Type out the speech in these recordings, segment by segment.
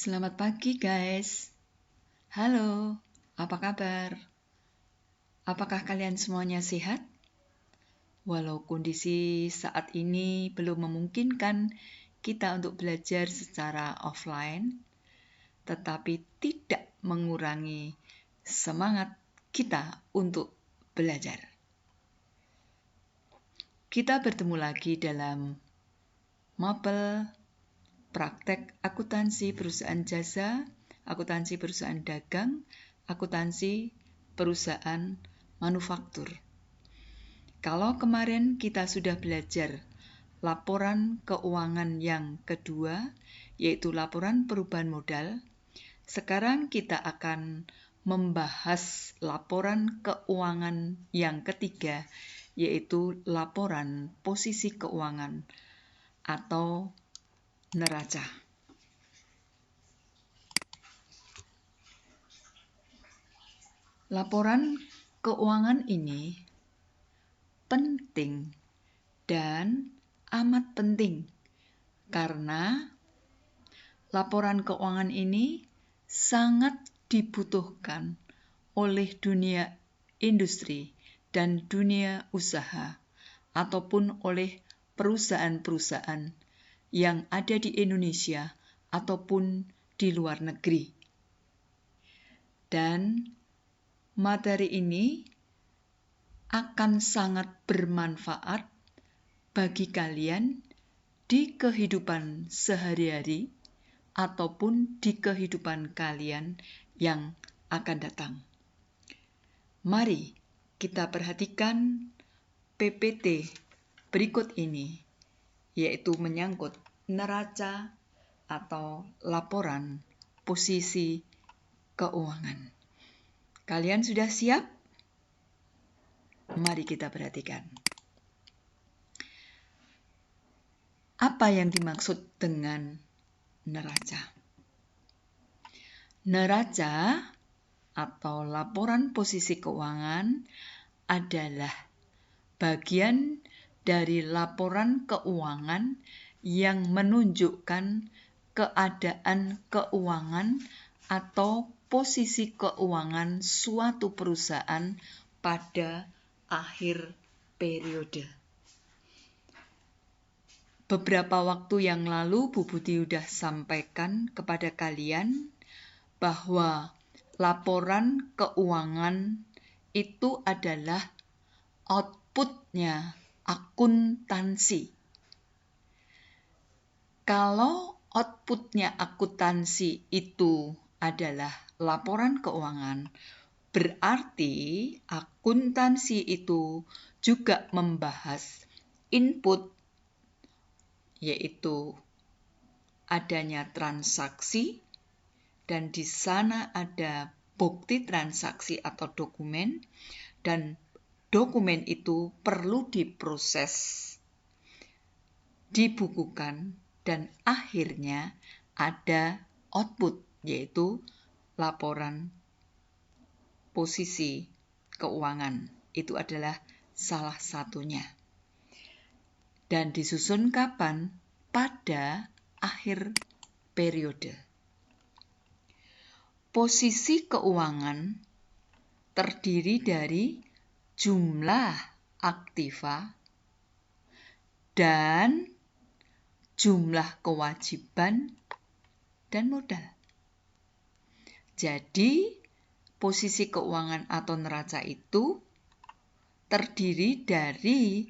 Selamat pagi guys. Halo, apa kabar? Apakah kalian semuanya sehat? Walau kondisi saat ini belum memungkinkan kita untuk belajar secara offline, tetapi tidak mengurangi semangat kita untuk belajar. Kita bertemu lagi dalam mapel praktek akuntansi perusahaan jasa, akuntansi perusahaan dagang, akuntansi perusahaan manufaktur. Kalau kemarin kita sudah belajar laporan keuangan yang kedua, yaitu laporan perubahan modal, sekarang kita akan membahas laporan keuangan yang ketiga, yaitu laporan posisi keuangan atau neraca. Laporan keuangan ini penting dan amat penting karena laporan keuangan ini sangat dibutuhkan oleh dunia industri dan dunia usaha ataupun oleh perusahaan-perusahaan yang ada di Indonesia ataupun di luar negeri. Dan materi ini akan sangat bermanfaat bagi kalian di kehidupan sehari-hari ataupun di kehidupan kalian yang akan datang. Mari kita perhatikan PPT berikut ini, yaitu menyangkut neraca atau laporan posisi keuangan. Kalian sudah siap? Mari kita perhatikan. Apa yang dimaksud dengan neraca? Neraca atau laporan posisi keuangan adalah bagian dari laporan keuangan yang menunjukkan keadaan keuangan atau posisi keuangan suatu perusahaan pada akhir periode. Beberapa waktu yang lalu Bu Budi sudah sampaikan kepada kalian bahwa laporan keuangan itu adalah outputnya akuntansi. Kalau outputnya akuntansi itu adalah laporan keuangan, berarti akuntansi itu juga membahas input, yaitu adanya transaksi, dan di sana ada bukti transaksi atau dokumen, dan dokumen itu perlu diproses, dibukukan, dan akhirnya ada output, yaitu laporan posisi keuangan. Itu adalah salah satunya. Dan disusun kapan? Pada akhir periode. Posisi keuangan terdiri dari jumlah aktiva dan jumlah kewajiban dan modal. Jadi, posisi keuangan atau neraca itu terdiri dari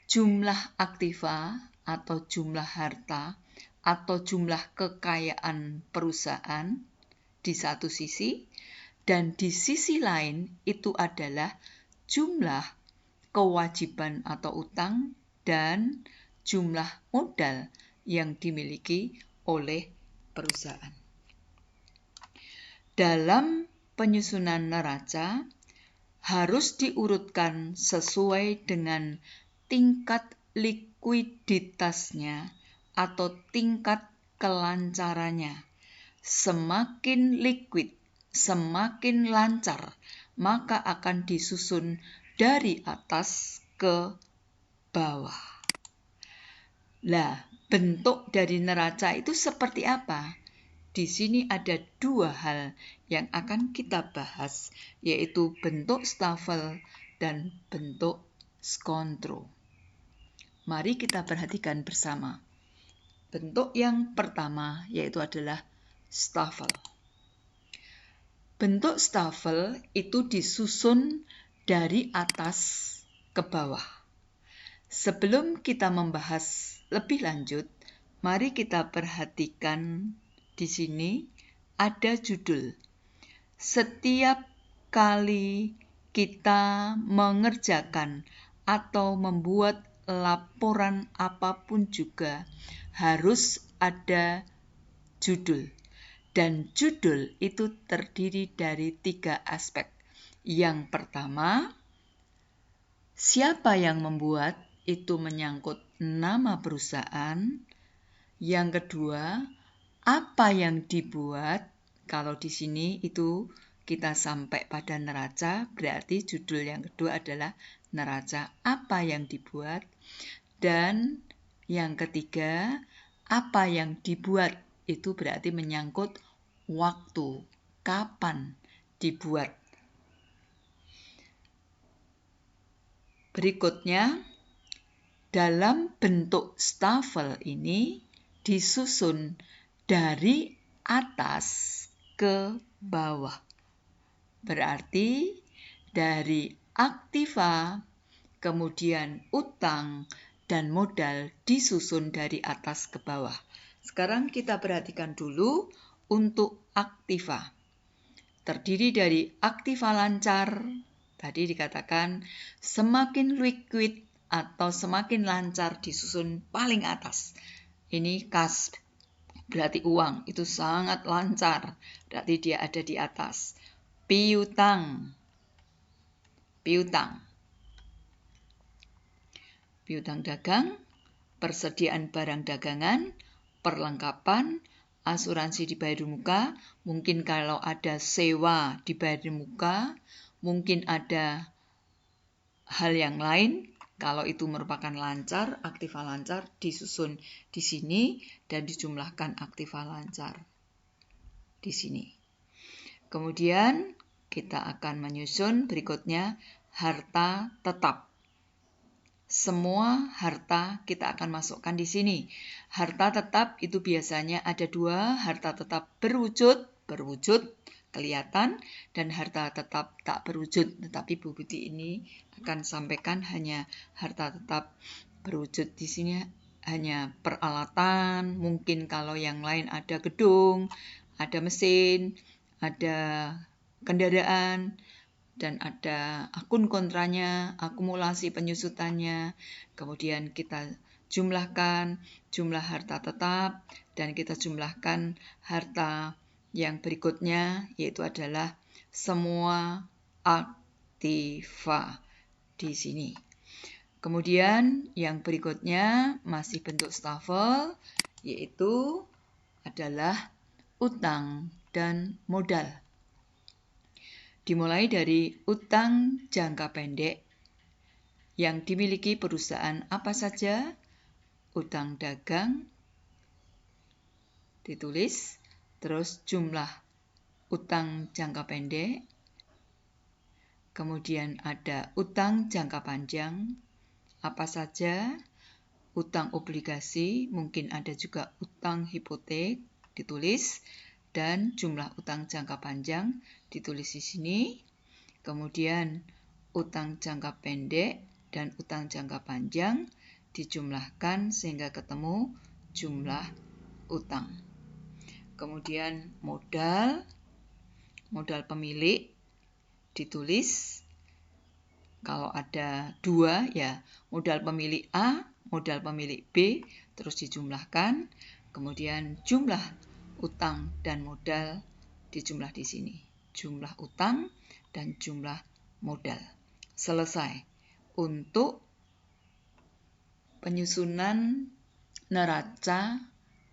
jumlah aktiva atau jumlah harta atau jumlah kekayaan perusahaan di satu sisi, dan di sisi lain itu adalah jumlah kewajiban atau utang dan jumlah modal yang dimiliki oleh perusahaan. Dalam penyusunan neraca harus diurutkan sesuai dengan tingkat likuiditasnya atau tingkat kelancarannya. Semakin liquid, semakin lancar, maka akan disusun dari atas ke bawah. Lah, bentuk dari neraca itu seperti apa? di sini ada dua hal yang akan kita bahas, yaitu bentuk stafel dan bentuk skontro. Mari kita perhatikan bersama. Bentuk yang pertama yaitu adalah stafel. Bentuk stafel itu disusun dari atas ke bawah. Sebelum kita membahas lebih lanjut, mari kita perhatikan di sini ada judul. Setiap kali kita mengerjakan atau membuat laporan apapun juga harus ada judul. Dan judul itu terdiri dari 3 aspek. Yang pertama, siapa yang membuat itu menyangkut nama perusahaan. Yang kedua, apa yang dibuat. Kalau di sini itu kita sampai pada neraca, berarti judul yang kedua adalah neraca apa yang dibuat. Dan yang ketiga, apa yang dibuat itu berarti menyangkut waktu, kapan dibuat. Berikutnya, dalam bentuk stafel ini disusun dari atas ke bawah. Berarti dari aktiva, kemudian utang, dan modal disusun dari atas ke bawah. Sekarang kita perhatikan dulu untuk aktiva. Terdiri dari aktiva lancar, tadi dikatakan semakin liquid atau semakin lancar disusun paling atas. Ini kas, berarti uang, itu sangat lancar, berarti dia ada di atas. Piutang. Piutang dagang, persediaan barang dagangan, perlengkapan, asuransi dibayar di muka, mungkin kalau ada sewa dibayar di muka, mungkin ada hal yang lain. Kalau itu merupakan lancar, aktiva lancar disusun di sini dan dijumlahkan aktiva lancar di sini. Kemudian kita akan menyusun berikutnya harta tetap. Semua harta kita akan masukkan di sini. Harta tetap itu biasanya ada 2, harta tetap berwujud kelihatan, dan harta tetap tak berwujud. Tetapi Bu Buti ini akan sampaikan hanya harta tetap berwujud. Di sini hanya peralatan, mungkin kalau yang lain ada gedung, ada mesin, ada kendaraan, dan ada akun kontranya, akumulasi penyusutannya. Kemudian kita jumlahkan jumlah harta tetap dan kita jumlahkan harta yang berikutnya, yaitu adalah semua aktiva di sini. Kemudian yang berikutnya masih bentuk stafel, yaitu adalah utang dan modal. Dimulai dari utang jangka pendek yang dimiliki perusahaan apa saja, utang dagang, ditulis, terus jumlah utang jangka pendek, kemudian ada utang jangka panjang, apa saja, utang obligasi, mungkin ada juga utang hipotek, ditulis, dan jumlah utang jangka panjang ditulis di sini. Kemudian utang jangka pendek dan utang jangka panjang dijumlahkan sehingga ketemu jumlah utang. Kemudian modal pemilik ditulis. Kalau ada 2 ya, modal pemilik A, modal pemilik B, terus dijumlahkan. Kemudian jumlah utang dan modal dijumlah di sini. Jumlah utang dan jumlah modal. Selesai untuk penyusunan neraca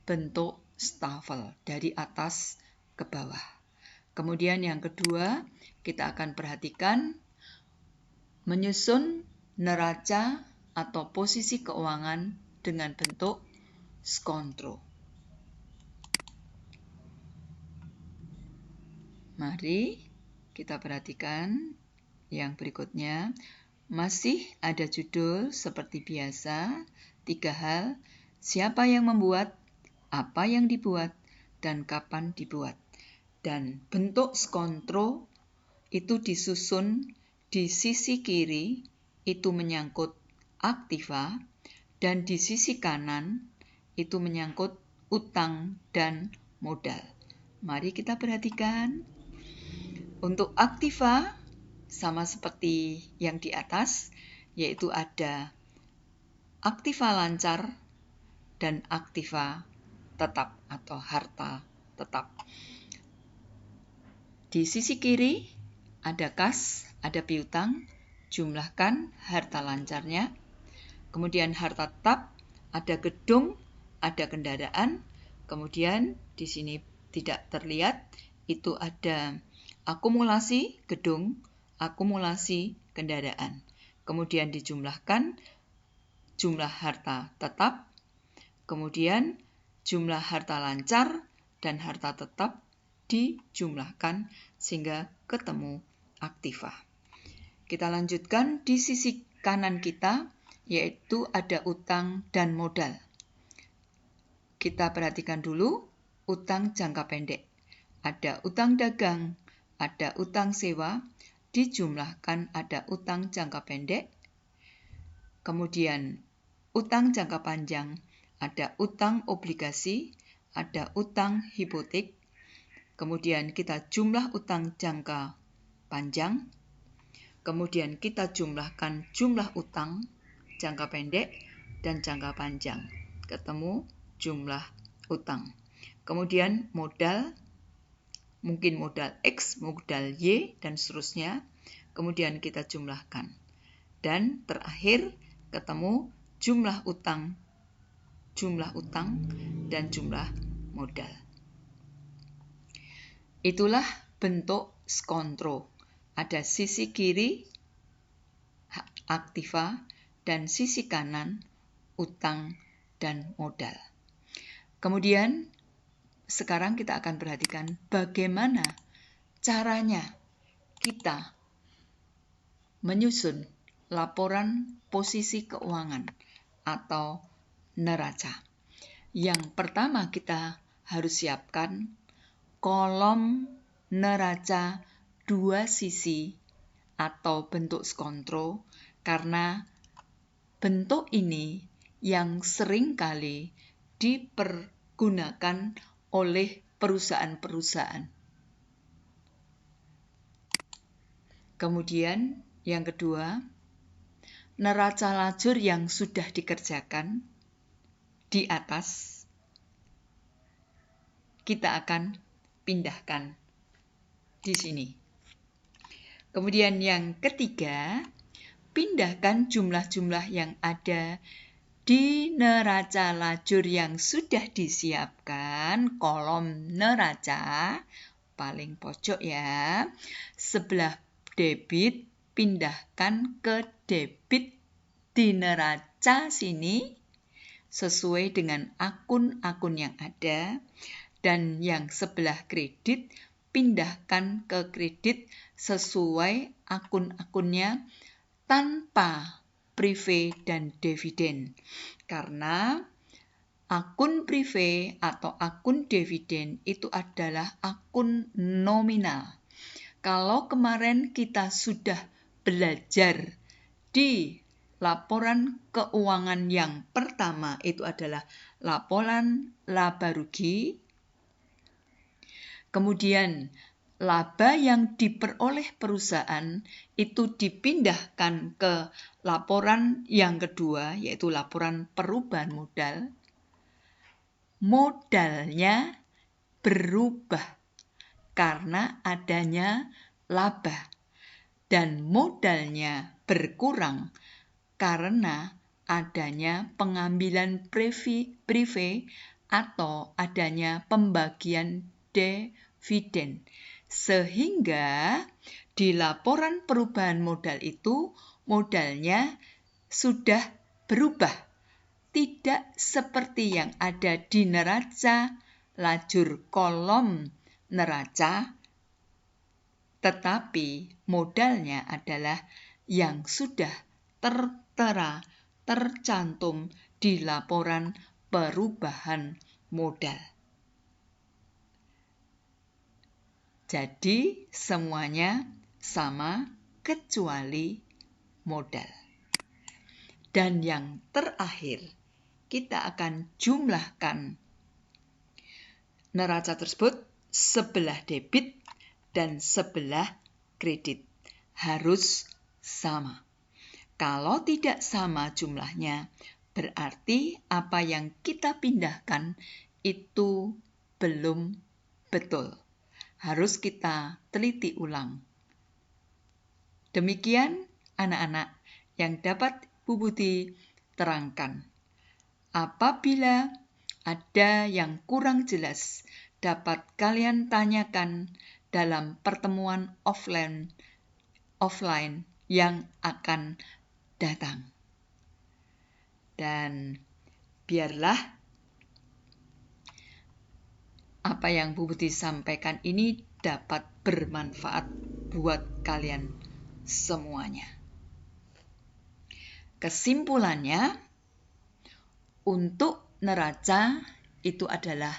bentuk stafel dari atas ke bawah. Kemudian yang kedua, kita akan perhatikan menyusun neraca atau posisi keuangan dengan bentuk skontro. Mari kita perhatikan yang berikutnya. Masih ada judul seperti biasa, 3 hal, siapa yang membuat, apa yang dibuat, dan kapan dibuat. Dan bentuk skontro itu disusun di sisi kiri, itu menyangkut aktiva, dan di sisi kanan itu menyangkut utang dan modal. Mari kita perhatikan. Untuk aktiva, sama seperti yang di atas, yaitu ada aktiva lancar dan aktiva tetap atau harta tetap. Di sisi kiri ada kas, ada piutang, jumlahkan harta lancarnya. Kemudian harta tetap, ada gedung, ada kendaraan. Kemudian di sini tidak terlihat, itu ada akumulasi gedung, akumulasi kendaraan. Kemudian dijumlahkan jumlah harta tetap, kemudian jumlah harta lancar dan harta tetap dijumlahkan sehingga ketemu aktiva. Kita lanjutkan di sisi kanan kita, yaitu ada utang dan modal. Kita perhatikan dulu utang jangka pendek. Ada utang dagang, ada utang sewa, dijumlahkan ada utang jangka pendek. Kemudian utang jangka panjang, ada utang obligasi, ada utang hipotek. Kemudian kita jumlah utang jangka panjang. Kemudian kita jumlahkan jumlah utang jangka pendek dan jangka panjang. Ketemu jumlah utang. Kemudian modal, mungkin modal X, modal Y, dan seterusnya. Kemudian kita jumlahkan. Dan terakhir ketemu jumlah utang, dan jumlah modal. Itulah bentuk skontro. Ada sisi kiri aktiva dan sisi kanan utang dan modal. Kemudian sekarang kita akan perhatikan bagaimana caranya kita menyusun laporan posisi keuangan atau neraca. Yang pertama kita harus siapkan kolom neraca 2 sisi atau bentuk skontro, karena bentuk ini yang sering kali dipergunakan oleh perusahaan-perusahaan. Kemudian yang kedua, neraca lajur yang sudah dikerjakan di atas, kita akan pindahkan di sini. Kemudian yang ketiga, pindahkan jumlah-jumlah yang ada di neraca lajur yang sudah disiapkan, kolom neraca, paling pojok ya, sebelah debit, pindahkan ke debit di neraca sini, sesuai dengan akun-akun yang ada, dan yang sebelah kredit, pindahkan ke kredit sesuai akun-akunnya tanpa prive dan dividen. Karena akun prive atau akun dividen itu adalah akun nominal. Kalau kemarin kita sudah belajar di laporan keuangan yang pertama, itu adalah laporan laba rugi. Kemudian laba yang diperoleh perusahaan itu dipindahkan ke laporan yang kedua, yaitu laporan perubahan modal. Modalnya berubah karena adanya laba, dan modalnya berkurang karena adanya pengambilan prive atau adanya pembagian dividen. Sehingga di laporan perubahan modal itu modalnya sudah berubah. Tidak seperti yang ada di neraca lajur kolom neraca, tetapi modalnya adalah yang sudah tertera, tercantum di laporan perubahan modal. Jadi semuanya sama kecuali modal. Dan yang terakhir, kita akan jumlahkan neraca tersebut sebelah debit dan sebelah kredit. Harus sama. Kalau tidak sama jumlahnya, berarti apa yang kita pindahkan itu belum betul. Harus kita teliti ulang. Demikian anak-anak yang dapat Bu Budi terangkan. Apabila ada yang kurang jelas, dapat kalian tanyakan dalam pertemuan offline yang akan datang. Dan biarlah apa yang Bu Budi sampaikan ini dapat bermanfaat buat kalian semuanya. Kesimpulannya, untuk neraca itu adalah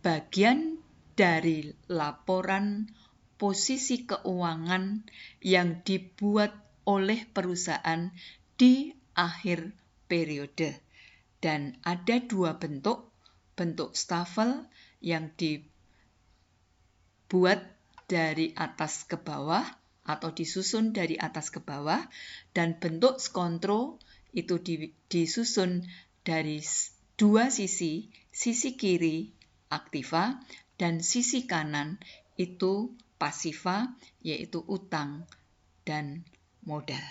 bagian dari laporan posisi keuangan yang dibuat oleh perusahaan di akhir periode. Dan ada dua bentuk stafel yang dibuat dari atas ke bawah atau disusun dari atas ke bawah, dan bentuk skontro itu disusun dari dua sisi kiri aktiva dan sisi kanan itu pasiva, yaitu utang dan modal.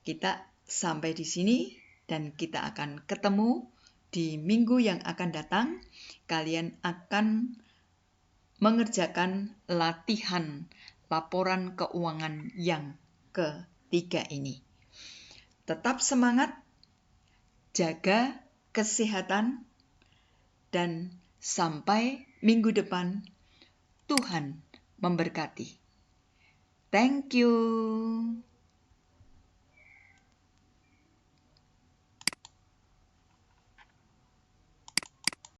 Kita sampai di sini dan kita akan ketemu di minggu yang akan datang. Kalian akan mengerjakan latihan laporan keuangan yang ketiga ini. Tetap semangat, jaga kesehatan, dan sampai minggu depan. Tuhan memberkati. Thank you.